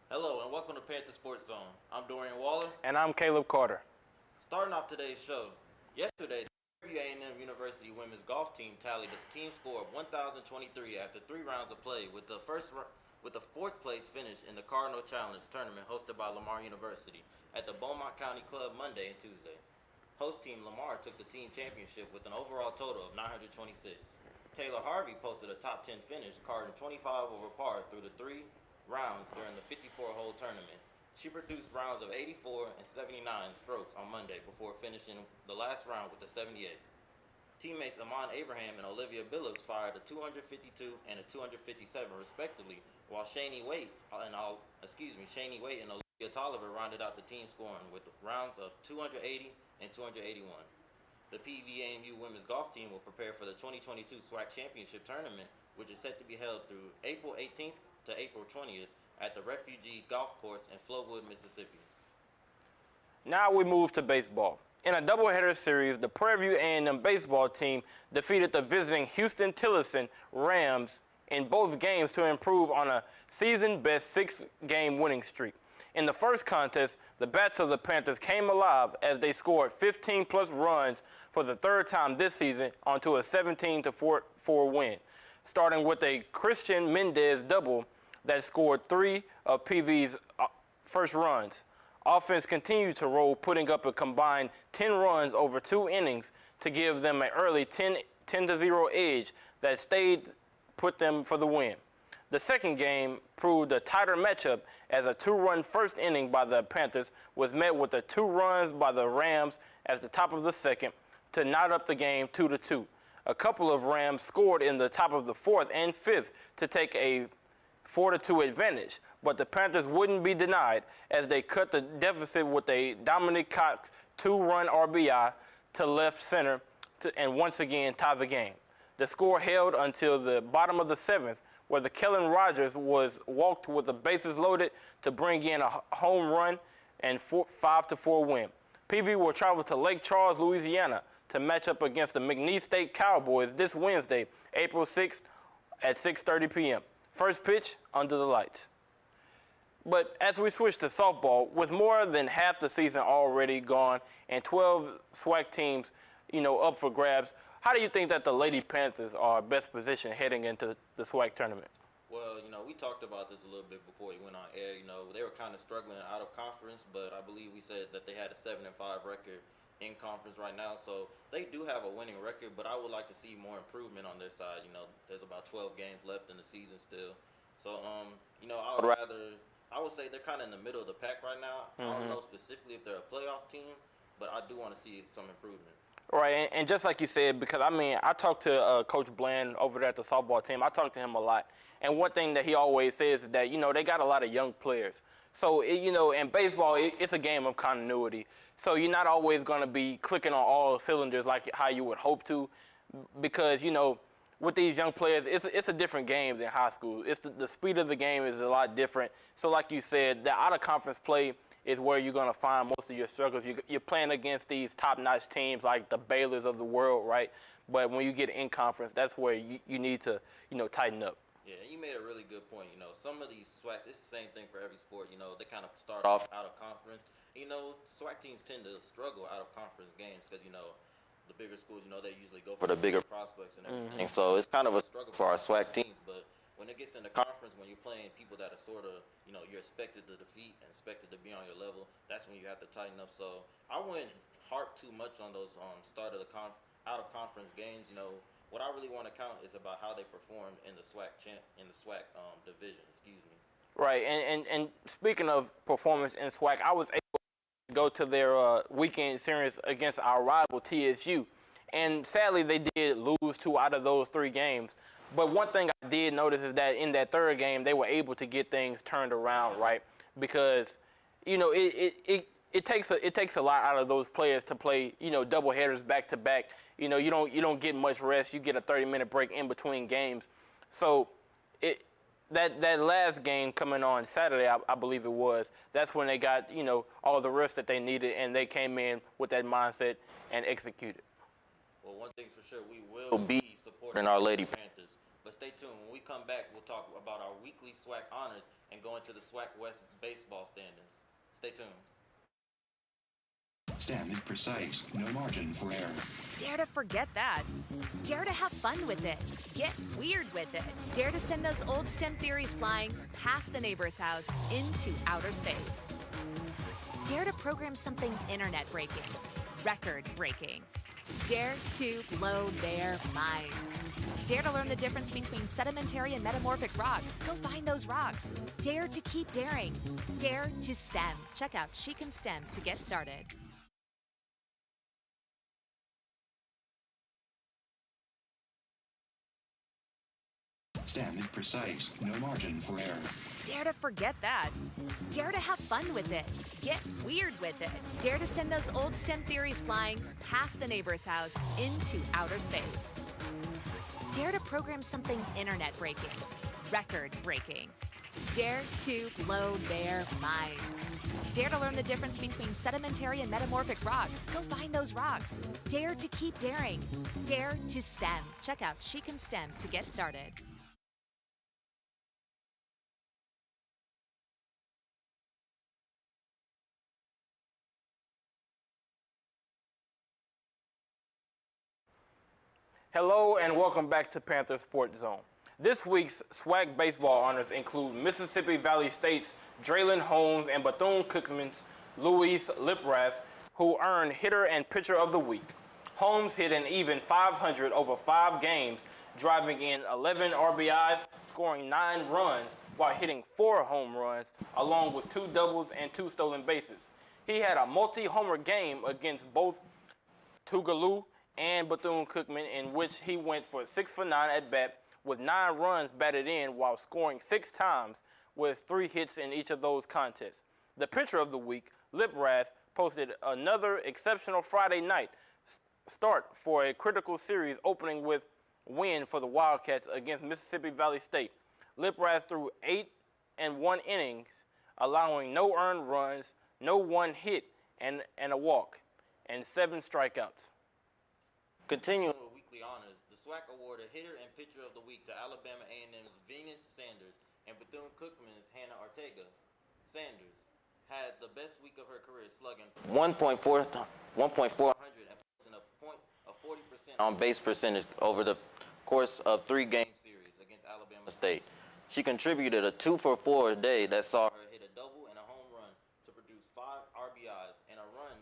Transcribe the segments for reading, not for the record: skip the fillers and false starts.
Hello and welcome to Panther Sports Zone. I'm Dorian Waller. And I'm Caleb Carter. Starting off today's show, yesterday the Fairview A&M University women's golf team tallied a team score of 1,023 after 3 rounds of play with the fourth place finish in the Cardinal Challenge tournament hosted by Lamar University at the Beaumont County Club Monday and Tuesday. Host team Lamar took the team championship with an overall total of 926. Taylor Harvey posted a top 10 finish, carding 25 over par through the 3 rounds during the 54-hole tournament. She produced rounds of 84 and 79 strokes on Monday before finishing the last round with a 78. Teammates Amon Abraham and Olivia Billups fired a 252 and a 257 respectively, while Shani Waite and Olivia Tolliver rounded out the team scoring with rounds of 280 and 281. The PVAMU women's golf team will prepare for the 2022 SWAC Championship Tournament, which is set to be held through April 18th to April 20th at the Refugee Golf Course in Flowood, Mississippi. Now we move to baseball. In a doubleheader series, the Prairie View A&M baseball team defeated the visiting Houston Tillerson Rams in both games to improve on a season-best 6-game winning streak. In the first contest, the bats of the Panthers came alive as they scored 15-plus runs for the third time this season onto a 17-4 win, starting with a Christian Mendez double that scored 3 of PV's first runs. Offense continued to roll, putting up a combined 10 runs over 2 innings to give them an early 10-0 edge that put them for the win. The second game proved a tighter matchup as a 2-run first inning by the Panthers was met with 2 runs by the Rams at the top of the second to knot up the game 2-2. A couple of Rams scored in the top of the 4th and 5th to take a 4-2 advantage, but the Panthers wouldn't be denied as they cut the deficit with a Dominic Cox 2-run RBI to left center and once again tie the game. The score held until the bottom of the 7th, where the Kellen Rogers was walked with the bases loaded to bring in a home run and 5-4 win. PV will travel to Lake Charles, Louisiana to match up against the McNeese State Cowboys this Wednesday, April 6th at 6:30 p.m. First pitch under the lights. But as we switch to softball, with more than half the season already gone and 12 SWAC teams, up for grabs, how do you think that the Lady Panthers are best positioned heading into the SWAC tournament? Well, we talked about this a little bit before we went on air. They were kind of struggling out of conference, but I believe we said that they had a 7-5 record in conference right now. So they do have a winning record, but I would like to see more improvement on their side. There's about 12 games left in the season still. So, I would say they're kind of in the middle of the pack right now. I don't know specifically if they're a playoff team, but I do want to see some improvement. Right, and just like you said, because I talked to Coach Bland over there at the softball team. I talked to him a lot, and one thing that he always says is that they got a lot of young players. So in baseball, it's a game of continuity. So you're not always going to be clicking on all cylinders like how you would hope to, because with these young players, it's a different game than high school. It's the speed of the game is a lot different. So like you said, the out of conference play is where you're going to find most of your struggles. You're playing against these top-notch teams like the Baylors of the world, right? But when you get in conference, that's where you need to, tighten up. Yeah, you made a really good point. Some of these SWAC, it's the same thing for every sport. They kind of start off out of conference. SWAC teams tend to struggle out of conference games because, the bigger schools, they usually go for the bigger prospects and everything. So it's kind of a struggle for our SWAC teams, but when it gets into conference, when you're playing people that are sort of, you're expected to defeat and expected to be on your level, that's when you have to tighten up. So I wouldn't harp too much on those start of the out of conference games. What I really want to count is about how they performed in the SWAC division. Excuse me. Right, and speaking of performance in SWAC, I was able to go to their weekend series against our rival TSU, and sadly they did lose 2 out of those 3 games. But one thing I did notice is that in that third game, they were able to get things turned around, right? Because, it takes a lot out of those players to play, double headers back to back. You don't get much rest. You get a 30-minute break in between games. So that last game coming on Saturday, I believe it was, that's when they got, all the rest that they needed, and they came in with that mindset and executed. Well, one thing's for sure, we will be supporting our Lady Panthers. But stay tuned. When we come back, we'll talk about our weekly SWAC honors and go into the SWAC West baseball standings. Stay tuned. STEM is precise, no margin for error. Dare to forget that. Dare to have fun with it. Get weird with it. Dare to send those old STEM theories flying past the neighbor's house into outer space. Dare to program something internet-breaking, record-breaking. Dare to blow their minds. Dare to learn the difference between sedimentary and metamorphic rock. Go find those rocks. Dare to keep daring. Dare to STEM. Check out She Can STEM to get started. STEM is precise, no margin for error. Dare to forget that. Dare to have fun with it. Get weird with it. Dare to send those old STEM theories flying past the neighbor's house into outer space. Dare to program something internet-breaking, record-breaking. Dare to blow their minds. Dare to learn the difference between sedimentary and metamorphic rock. Go find those rocks. Dare to keep daring. Dare to STEM. Check out She Can STEM to get started. Hello and welcome back to Panther Sports Zone. This week's SWAC baseball honors include Mississippi Valley State's Draylon Holmes and Bethune-Cookman's Luis Liprath, who earned Hitter and Pitcher of the Week. Holmes hit an even .500 over 5 games, driving in 11 RBIs, scoring 9 runs, while hitting 4 home runs, along with 2 doubles and 2 stolen bases. He had a multi-homer game against both Tougaloo and Bethune-Cookman, in which he went for 6 for 9 at bat with 9 runs batted in while scoring 6 times with 3 hits in each of those contests. The pitcher of the week, Liprath, posted another exceptional Friday night start for a critical series opening with win for the Wildcats against Mississippi Valley State. Liprath threw 8 and 1 innings, allowing no earned runs, no 1 hit and a walk, and 7 strikeouts. Continuing with weekly honors, the SWAC awarded Hitter and Pitcher of the Week to Alabama A&M's Venus Sanders and Bethune-Cookman's Hannah Ortega. Sanders had the best week of her career, slugging 1.400 and posting a 40% on base percentage over the course of 3-game series against Alabama State. She contributed a 2-for-4 day that saw her hit a double and a home run to produce 5 RBIs and a run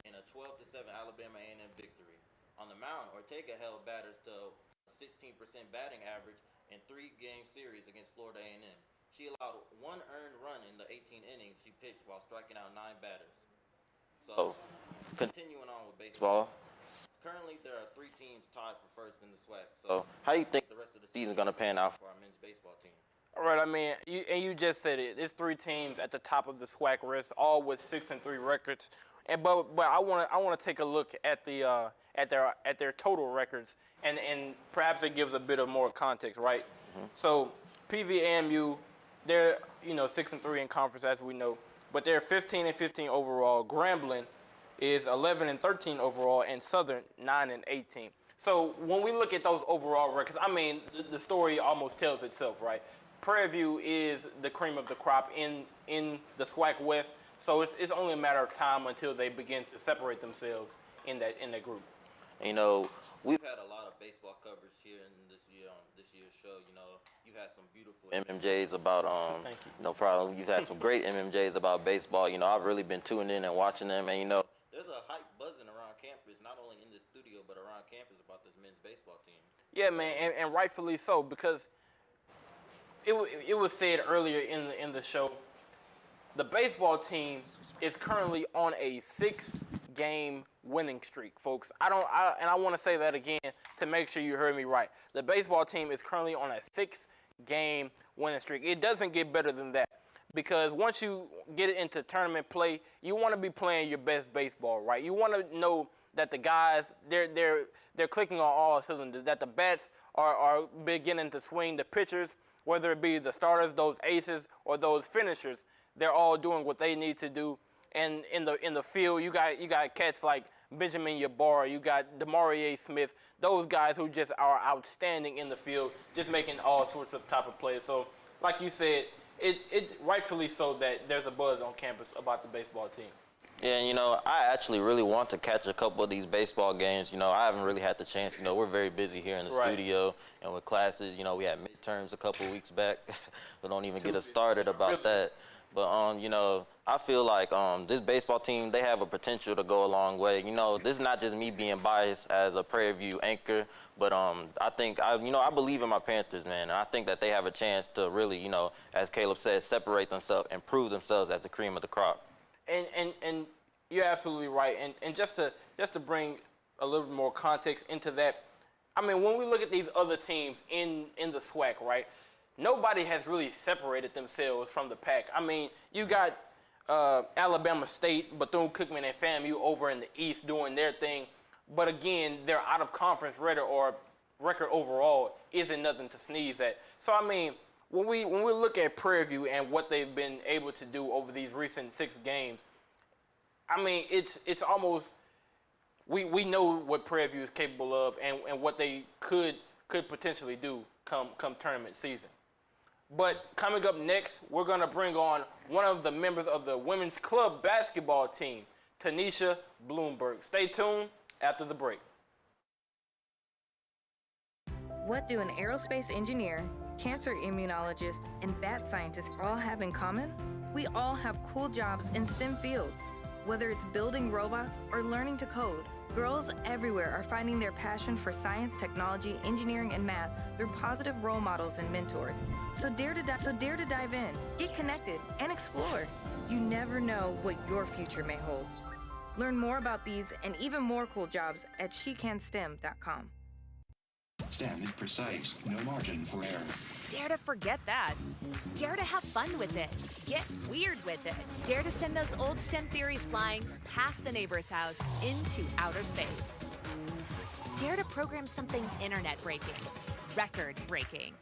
in a 12-7 Alabama A&M victory. On the mound, Ortega held batters to a 16% batting average in 3-game series against Florida A&M. She allowed 1 earned run in the 18 innings she pitched while striking out 9 batters. So, continuing on with baseball, currently there are 3 teams tied for first in the SWAC. So, how do you think the rest of the season is going to pan out for our men's baseball team? All right, I mean, you just said it. There's 3 teams at the top of the SWAC list, all with 6-3 records. But I want to take a look at the at their total records, and perhaps it gives a bit of more context, right? Mm-hmm. So PVAMU, they're 6-3 in conference, as we know, but they're 15-15 overall. Grambling is 11-13 overall, and Southern 9-18. So when we look at those overall records, I mean, the story almost tells itself, right? Prairie View is the cream of the crop in the SWAC West. So it's only a matter of time until they begin to separate themselves in that group. We've had a lot of baseball coverage here in this year's show. You've had some beautiful MMJs about Thank you. No problem. You've had some great MMJs about baseball. I've really been tuning in and watching them, and there's a hype buzzing around campus, not only in the studio but around campus about this men's baseball team. Yeah, man, and rightfully so, because it was said earlier in the show. The baseball team is currently on a 6-game winning streak, folks. I want to say that again to make sure you heard me right. The baseball team is currently on a 6-game winning streak. It doesn't get better than that, because once you get into tournament play, you want to be playing your best baseball, right? You want to know that the guys they're clicking on all cylinders, that the bats are beginning to swing, the pitchers, whether it be the starters, those aces, or those finishers. They're all doing what they need to do, and in the field, you got cats like Benjamin Ybarra, you got Demarie Smith, those guys who just are outstanding in the field, just making all sorts of type of plays. So, like you said, it's rightfully so that there's a buzz on campus about the baseball team. Yeah, and, I actually really want to catch a couple of these baseball games. I haven't really had the chance. We're very busy here in the studio and with classes. We had midterms a couple of weeks back. So don't even get us started about that. But, I feel like this baseball team, they have a potential to go a long way. This is not just me being biased as a Prairie View anchor, but I think, I believe in my Panthers, man. And I think that they have a chance to really, as Caleb said, separate themselves and prove themselves as the cream of the crop. And you're absolutely right. And just to bring a little bit more context into that, I mean, when we look at these other teams in the SWAC, right, nobody has really separated themselves from the pack. I mean, you got Alabama State, Bethune-Cookman, and FAMU over in the East doing their thing. But again, their out-of-conference record overall isn't nothing to sneeze at. So, I mean, when we look at Prairie View and what they've been able to do over these recent 6 games, I mean, it's almost we know what Prairie View is capable of and what they could potentially do come tournament season. But coming up next, we're going to bring on one of the members of the women's club basketball team, Tanisha Bloomberg. Stay tuned after the break. What do an aerospace engineer, cancer immunologist, and bat scientist all have in common? We all have cool jobs in STEM fields. Whether it's building robots or learning to code, girls everywhere are finding their passion for science, technology, engineering, and math through positive role models and mentors. So dare to dive in, get connected, and explore. You never know what your future may hold. Learn more about these and even more cool jobs at shecanstem.com. STEM is precise, no margin for error. Dare to forget that. Dare to have fun with it. Get weird with it. Dare to send those old STEM theories flying past the neighbor's house into outer space. Dare to program something internet-breaking, record-breaking.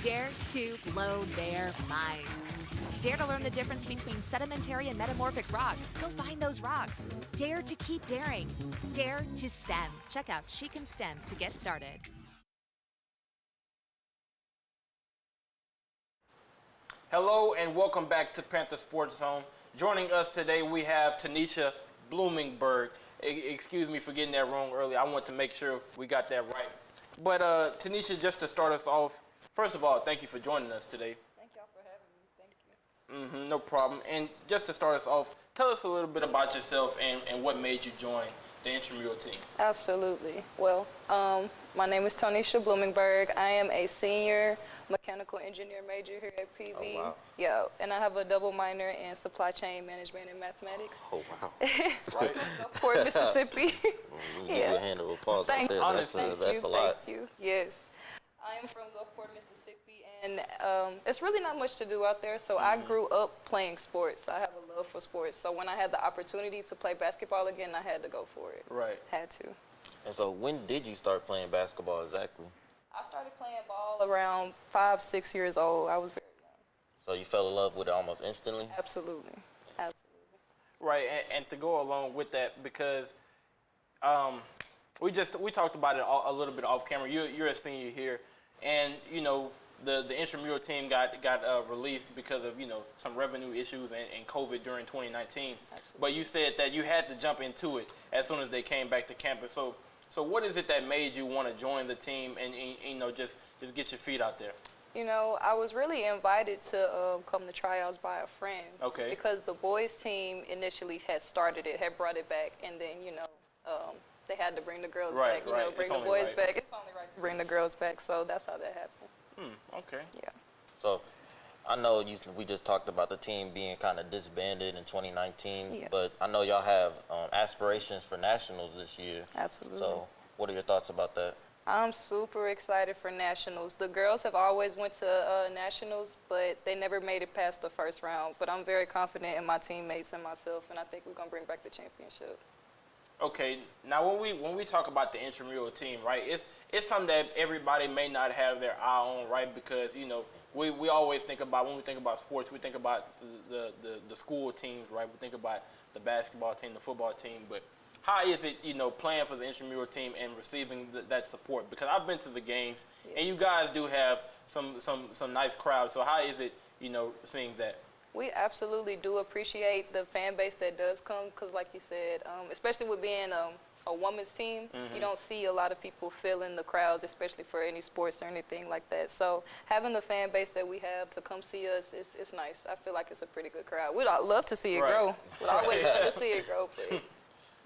Dare to blow their minds. Dare to learn the difference between sedimentary and metamorphic rock. Go find those rocks. Dare to keep daring. Dare to STEM. Check out She Can STEM to get started. Hello and welcome back to Panther Sports Zone. Joining us today, we have Tanisha Bloomberg. Excuse me for getting that wrong earlier. I want to make sure we got that right. But Tanisha, just to start us off, first of all, thank you for joining us today. Thank y'all for having me. Thank you. No problem. And just to start us off, tell us a little bit about yourself and what made you join the intramural team. Absolutely. Well, my name is Tanisha Bloomberg. I am a senior mechanical engineer major here at PV. Oh, wow. Yeah, and I have a double minor in supply chain management and mathematics. Oh, wow. Right. Gulfport, Mississippi. You give you a hand of applause Thank right there. That's a lot. Thank you. Yes. I am from Gulfport, Mississippi, and it's really not much to do out there, so I grew up playing sports. I have a love for sports, so when I had the opportunity to play basketball again, I had to go for it. Right. Had to. And so when did you start playing basketball exactly? I started playing ball around 5, 6 years old. I was very young. So you fell in love with it almost instantly? Absolutely. Absolutely. Right, and to go along with that, because we talked about it a little bit off camera. You're a senior here, and the intramural team got released because of some revenue issues and COVID during 2019. Absolutely. But you said that you had to jump into it as soon as they came back to campus. So what is it that made you want to join the team and just get your feet out there? I was really invited to come to tryouts by a friend. Okay. Because the boys team initially had started it, had brought it back, and then they had to bring the girls back. Right. Bring the boys back. It's only right to bring the girls back. So that's how that happened. Okay. Yeah. So I know we just talked about the team being kind of disbanded in 2019, Yeah. but I know y'all have aspirations for nationals this year. Absolutely. So what are your thoughts about that? I'm super excited for nationals. The girls have always went to nationals, but they never made it past the first round. But I'm very confident in my teammates and myself, and I think we're gonna bring back the championship. Okay. Now, when we talk about the intramural team, right? It's something that everybody may not have their eye on, right? Because we always think about, when we think about sports, we think about the school teams, right? We think about the basketball team, the football team, but how is it, playing for the intramural team and receiving that support? Because I've been to the games, and you guys do have some nice crowds. So how is it, seeing that? We absolutely do appreciate the fan base that does come, because like you said, especially with being a women's team, you don't see a lot of people filling the crowds, especially for any sports or anything like that. So having the fan base that we have to come see us, it's nice. I feel like it's a pretty good crowd. We'd love to see it grow. We'd always love to see it grow, but.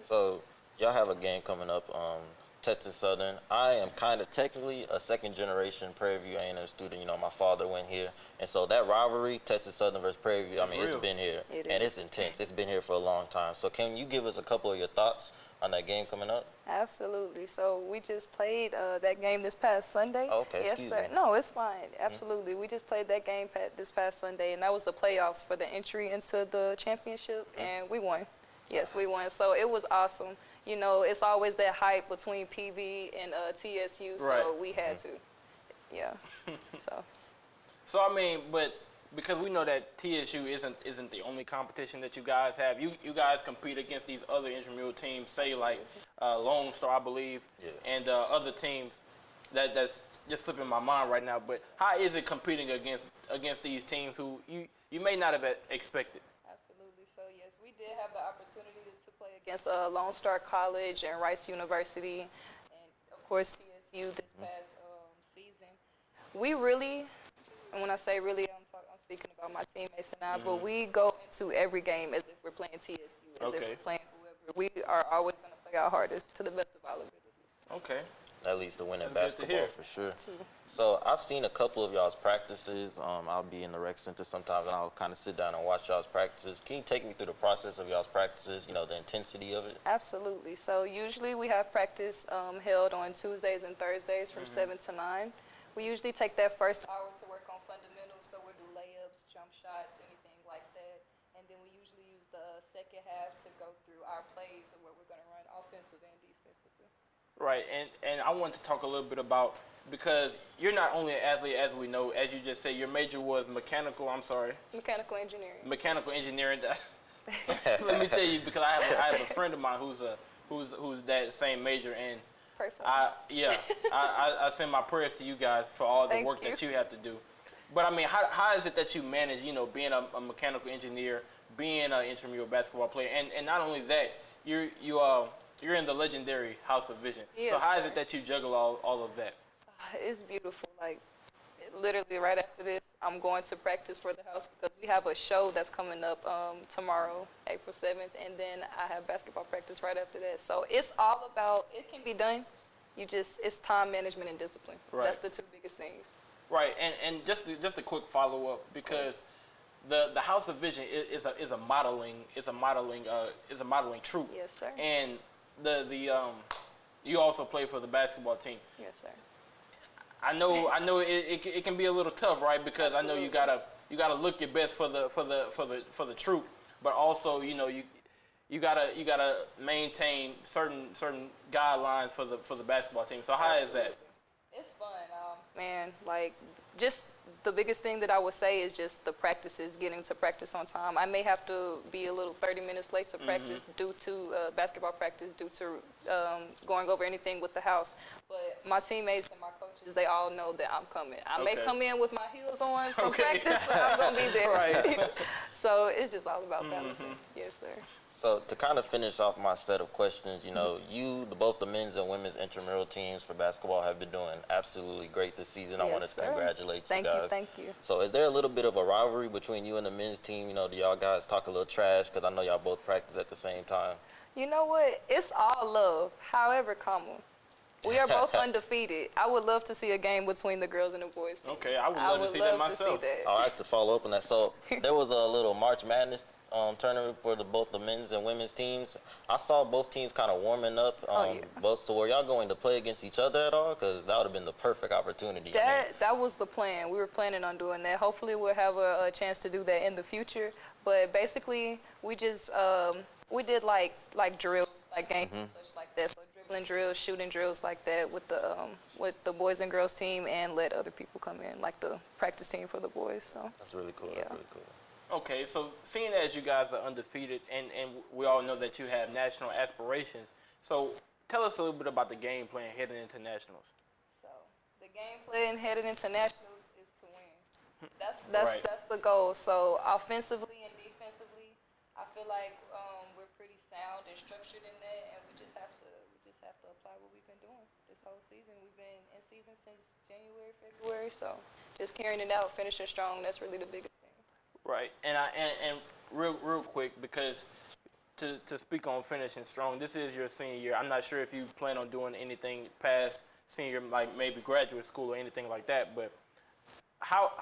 So y'all have a game coming up, Texas Southern. I am kind of technically a second-generation Prairie View A&M student. My father went here, and so that rivalry, Texas Southern versus Prairie View, it's been here, and it's intense. It's been here for a long time. So can you give us a couple of your thoughts on that game coming up? Absolutely. So we just played that game this past Sunday. Oh, okay. Yes, sir. No, it's fine. Absolutely. We just played that game this past Sunday, and that was the playoffs for the entry into the championship, and we won. Yes, we won. So it was awesome. It's always that hype between PV and TSU, so we had to. Yeah. So I mean, but because we know that TSU isn't the only competition that you guys have. You guys compete against these other intramural teams, say like Lone Star, I believe, and other teams that's just slipping my mind right now. But how is it competing against these teams who you may not have expected? Absolutely. So yes, we did have the opportunity to play against Lone Star College and Rice University, and of course TSU this past season. We really, and when I say really, I'm speaking about my teammates and I, but we go into every game as if we're playing TSU, as if we're playing whoever. We are always going to play our hardest to the best of our abilities. Okay. That leads to winning basketball for sure. So I've seen a couple of y'all's practices. I'll be in the rec center sometimes, and I'll kind of sit down and watch y'all's practices. Can you take me through the process of y'all's practices, the intensity of it? Absolutely. So usually we have practice held on Tuesdays and Thursdays from 7 to 9. We usually take that first hour to work on fundamentals, so we'll do layups, jump shots, anything like that. And then we usually use the second half to go through our plays of what we're going to run offensive and defensively. Right, and I want to talk a little bit about, because you're not only an athlete, as we know, as you just said, your major was mechanical Mechanical engineering. Mechanical engineering. Let me tell you, because I have a friend of mine who's that same major, and I send my prayers to you guys for all the work that you have to do. But I mean, how is it that you manage, being a mechanical engineer, being an intramural basketball player, and not only that, you're in the legendary House of Vision. Yes, so how is it that you juggle all of that? It's beautiful. Like, literally right after this, I'm going to practice for the house because we have a show that's coming up tomorrow, April 7th, and then I have basketball practice right after that. So it's all about, it can be done. It's time management and discipline. Right. That's the two biggest things. Right, and just a quick follow-up, because the House of Vision is a modeling troupe. Yes, sir. And you also play for the basketball team. Yes, sir. I know it can be a little tough, right? Because absolutely. I know you gotta look your best for the troop, but also you gotta maintain certain guidelines for the basketball team. So how is that? It's fun, man. Like, just the biggest thing that I would say is just the practices, getting to practice on time. I may have to be a little 30 minutes late to practice due to basketball practice, due to going over anything with the house. But my teammates and my coaches, they all know that I'm coming. I may come in with my heels on from practice, but I'm going to be there. Right. So it's just all about balancing. Yes, sir. So to kind of finish off my set of questions, both the men's and women's intramural teams for basketball have been doing absolutely great this season. I want to congratulate you guys. Thank you. So is there a little bit of a rivalry between you and the men's team? Do y'all guys talk a little trash? Because I know y'all both practice at the same time. You know what? It's all love. However, we are both undefeated. I would love to see a game between the girls and the boys team. Okay, I would love to see that myself. I'll have to follow up on that. So there was a little March Madness tournament for both the men's and women's teams. I saw both teams kind of warming up. So were y'all going to play against each other at all? Because that would have been the perfect opportunity. That was the plan. We were planning on doing that. Hopefully we'll have a chance to do that in the future. But basically, we just we did like drills, like games and such like that. So dribbling drills, shooting drills like that with the boys and girls team, and let other people come in, like the practice team for the boys. So that's really cool. Yeah. That's really cool. Okay, so seeing as you guys are undefeated, and we all know that you have national aspirations, so tell us a little bit about the game plan heading into nationals. So the game plan headed into nationals is to win. That's Right. that's the goal. So offensively and defensively, I feel like we're pretty sound and structured in that, and we just have to apply what we've been doing this whole season. We've been in season since January, February, so just carrying it out, finishing strong. That's really the biggest thing. Right, and real quick, because to speak on finishing strong, this is your senior year. I'm not sure if you plan on doing anything past senior, like maybe graduate school or anything like that, but how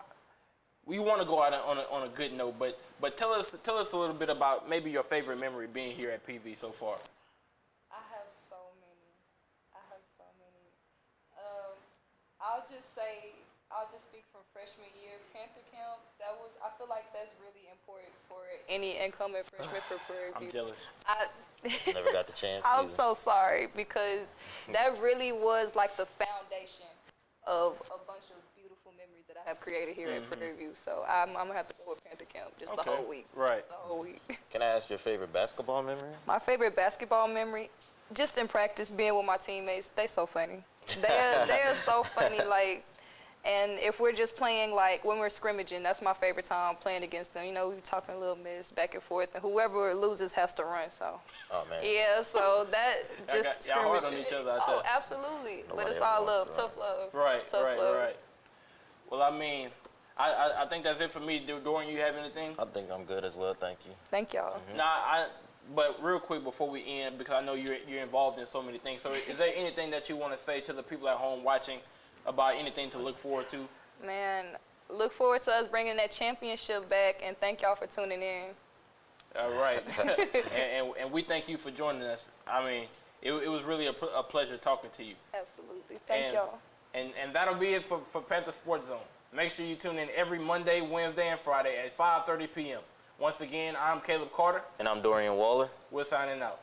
we want to go out on a good note. But tell us a little bit about maybe your favorite memory being here at PV so far. I have so many. I'll just speak from freshman year, Panther camp. I feel like that's really important for any incoming freshman for Prairie View. I'm jealous. Never got the chance. I'm either. so sorry, because that really was like the foundation of a bunch of beautiful memories that I have created here at Prairie View. So I'm gonna have to go with Panther camp just the whole week. Right. The whole week. Can I ask your favorite basketball memory? My favorite basketball memory, just in practice, being with my teammates. They so funny. They're so funny. Like, and if we're just playing, like when we're scrimmaging, that's my favorite time, playing against them. You know, we talking a little mess back and forth, and whoever loses has to run. So. Oh man. Yeah. So that just y'all hard scrimmaging. on each other out Oh, there. absolutely. But Nobody it's ever all wants love, to tough love. Right. Tough love. Right. Well, I mean, I think that's it for me. Dorian, you have anything? I think I'm good as well. Thank you. Thank y'all. But real quick before we end, because I know you're involved in so many things. So is there anything that you want to say to the people at home watching about anything to look forward to? Man, look forward to us bringing that championship back, and thank y'all for tuning in. All right. and we thank you for joining us. I mean, it was really a pleasure talking to you. Absolutely. Thank And- y'all. And that'll be it for Panther Sports Zone. Make sure you tune in every Monday, Wednesday, and Friday at 5:30 p.m. Once again, I'm Caleb Carter. And I'm Dorian Waller. We're signing out.